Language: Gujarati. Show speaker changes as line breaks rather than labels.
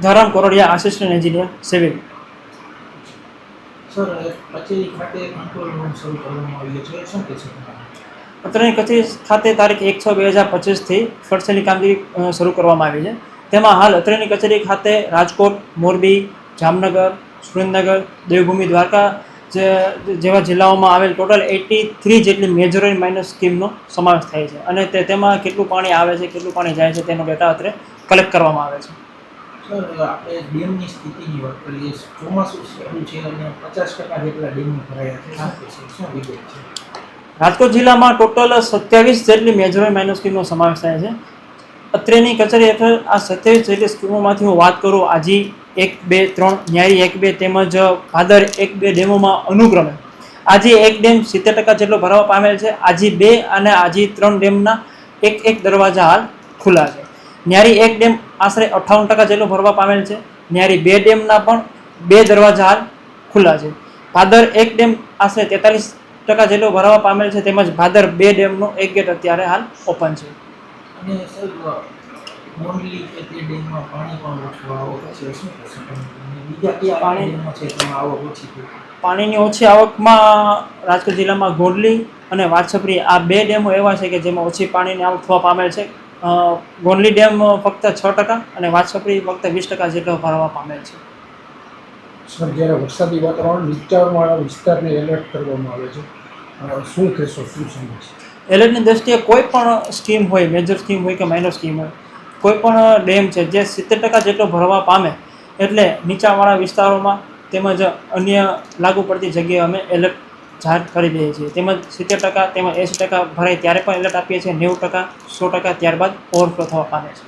ધરમ Kordiya, assistant engineer civil.
Sir, કચેરી ખાતે કંટ્રોલ રૂમ શરૂ કરવામાં આવ્યો છે, શું કહેશો?
અત્રેની કચેરી ખાતે તારીખ 1/6/2025થી ફરસેની કામગીરી શરૂ કરવામાં આવી છે. તેમાં હાલ અત્રેની કચેરી ખાતે રાજકોટ, મોરબી, જામનગર, સુરેન્દ્રનગર, દેવભૂમિ, દ્વારકા જેવા જિલ્લાઓમાં આવેલ ટોટલ 83 જેટલી મેજર એન્ડ માઇનર સ્કીમનો સમાવેશ થાય છે અને તેમાં કેટલું પાણી આવે છે, કેટલું પાણી જાય છે તેનો ડેટા અત્રે કલેક્ટ કરવામાં આવે છે.
સર, આપણે ડેમની સ્થિતિની વાત કરીએ. ચોમાસું શરૂ છે અને 50% જેટલા ડેમો ભરાયા છે, શું વિગત છે?
રાજકોટ જિલ્લામાં ટોટલ 27 જેટલી મેજર એન્ડ માઇનર સ્કીમનો સમાવેશ થાય છે. અત્રેની કચેરી હેઠળ આ 27 જેટલી સ્કીમોમાંથી હું વાત કરું, આજી 1, 2, 3, ન્યારી 1, 2 તેમજ ભાદર 1, 2 ડેમોમાં અનુક્રમે આજી 1 ડેમ 70% જેટલો ભરાવા પામેલ છે. આજી 2 અને આજી 3 ડેમના એક દરવાજા હાલ ખુલ્લા છે. ન્યારી 1 ડેમ આશરે 58% જેટલો ભરવા પામેલ છે. ન્યારી 2 ડેમના પણ 2 દરવાજા હાલ ખુલ્લા છે. ભાદર 1 ડેમ આશરે 43% જેટલો ભરાવા પામેલ છે. તેમજ ભાદર 2 ડેમનો એક ગેટ અત્યારે હાલ ઓપન છે.
અને સર, મોરલી કે તે ડેમમાં પાણી પણ ઓછું આવક છે, શું કહેશો? બીજા કયા
પાણી
ડેમમાં છે તેમાં આવક ઓછી થઈ?
પાણીની ઓછી આવકમાં રાજકોટ જિલ્લામાં ગોંડલી અને વાછપરી આ 2 ડેમો એવા છે કે જેમાં ઓછી પાણીની આવક થવા પામેલ છે. ગોંડલી ડેમ ફક્ત 6% અને વાછપરી ફક્ત 20% જેટલો ભરવા પામેલ છે.
સર, જ્યારે વરસાદી વાતાવરણ નીચાણવાળા વિસ્તારને એલર્ટ કરવામાં આવે છે, શું કહેશો, શું સમજ?
એલર્ટની દ્રષ્ટિએ કોઈ પણ સ્કીમ હોય, મેજર સ્કીમ હોય કે માઇનર સ્કીમ હોય, કોઈ પણ ડેમ છે જે 70% જેટલો ભરવા પામે એટલે નીચાણવાળા વિસ્તારોમાં તેમજ અન્ય લાગુ પડતી જગ્યાએ અમે એલર્ટ જાહેર કરી દઈએ છીએ. તેમજ 70% તેમજ 80% ભરાય ત્યારે પણ એલર્ટ આપીએ છીએ. 90%, 100% ત્યારબાદ ઓવરફ્લો થવા પામે છે.